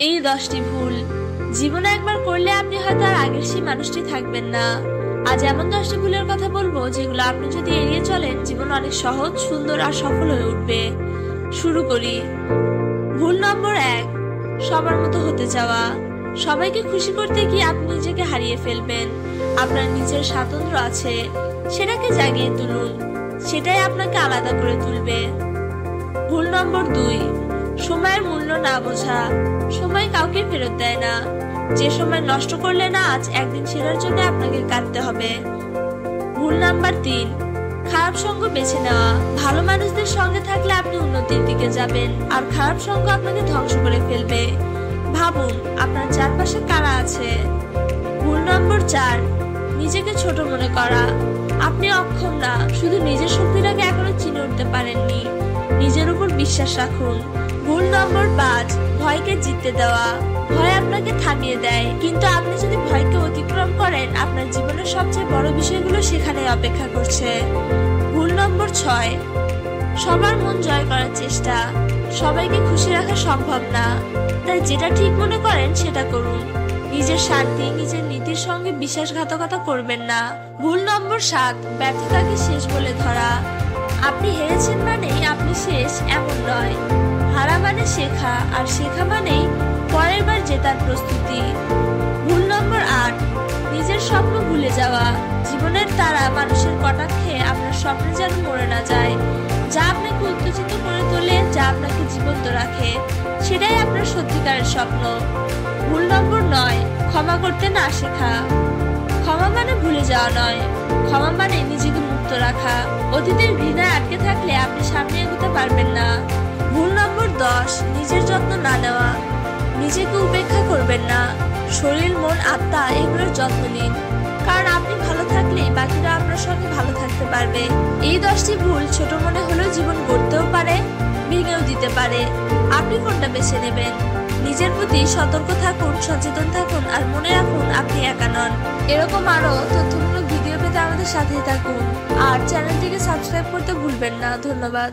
এই 10টি ভুল জীবনে একবার করলে আপনি হয়তো আর আগের সেই মানুষটি থাকবেন না। আজ এমন 10টি ভুলের কথা বলবো যেগুলো আপনি যদি এড়িয়ে চলেন জীবন অনেক সহজ, সুন্দর আর সফল হয়ে উঠবে। শুরু করি। ভুল নম্বর 1, সবার মতো হতে চাওয়া। সবাইকে খুশি করতে গিয়ে আপনি নিজেকে হারিয়ে ফেলবেন। আপনার নিজের স্বাতন্ত্র্য আছে, সেটাকে জাগিয়ে তুলুন, সেটাই আপনাকে আলাদা করে তুলবে। ভুল নম্বর 2, সময়ের মূল্য না বোঝা। সময় কাউকে ফেরত দেয় না। যে সময় নষ্ট করলে না আজ, একদিন সেটার জন্য আপনাকে কাঁদতে হবে। ভুল নাম্বার 3, খারাপ সঙ্গ বেছে নেওয়া। ভালো মানুষদের সঙ্গে থাকলে আপনি উন্নতির দিকে যাবেন, আর খারাপ সঙ্গ আপনাকে ধ্বংস করে ফেলবে। ভাবুন আপনার চারপাশে কারা আছে। ভুল নম্বর 4, নিজেকে ছোট মনে করা। আপনি অক্ষম না, শুধু নিজের শক্তিটাকে এখনো চিনে উঠতে পারেননি। নিজের উপর বিশ্বাস রাখুন। ভুল নম্বর 5, ভয়কে জিততে দেওয়া। ভয় আপনাকে থামিয়ে দেয়, কিন্তু আপনি যদি ভয়কে অতিক্রম করেন আপনার জীবনের সবচেয়ে বড় বিষয়গুলো সেখানে অপেক্ষা করছে। ভুল নম্বর 6, সবার মন জয় করার চেষ্টা। সবাইকে খুশি রাখা সম্ভব না, তাই যেটা ঠিক মনে করেন সেটা করুন। নিজের শান্তি, নিজের নীতির সঙ্গে বিশ্বাসঘাতকতা করবেন না। ভুল নম্বর 7, ব্যর্থতাকে শেষ বলে ধরা। আপনি হেরেছেন মানেই আপনি শেষ এমন নয়। হারা মানে শেখা, আর শেখা মানেই পরের বার জেতার প্রস্তুতি। ভুল নম্বর 8, নিজের স্বপ্ন ভুলে যাওয়া। জীবনের তারা মানুষের কটাক্ষে আপনার স্বপ্নে যেন মরে না যায়। যা আপনাকে উত্তেজিত করে তোলে, যা আপনাকে জীবন্ত রাখে, সেটাই আপনার সত্যিকারের স্বপ্ন। ভুল নম্বর 9, ক্ষমা করতে না শেখা। ক্ষমা মানে ভুলে যাওয়া নয়, ক্ষমা মানে নিজেকে মুক্ত রাখা। অতীতের ঘৃণায় আটকে থাকলে আপনি সামনে এগোতে পারবেন না। ভুল নম্বর 10, নিজের যত্ন না নেওয়া। নিজেকে উপেক্ষা করবেন না। শরীর, মন, আত্মা এগুলোর যত্ন নিন, কারণ আপনি ভালো থাকলেই বাকিরা আপনার সঙ্গে ভালো থাকতে পারবে। এই 10টি ভুল ছোট মনে হলেও জীবন গড়তেও পারে, ভেঙেও দিতে পারে। আপনি কোনটা বেছে নেবেন? নিজের প্রতি সতর্ক থাকুন, সচেতন থাকুন, আর মনে রাখুন আপনি একা নন। এরকম আরো তথ্যমূলক ভিডিও পেতে আমাদের সাথেই থাকুন, আর চ্যানেলটিকে সাবস্ক্রাইব করতে ভুলবেন না। ধন্যবাদ।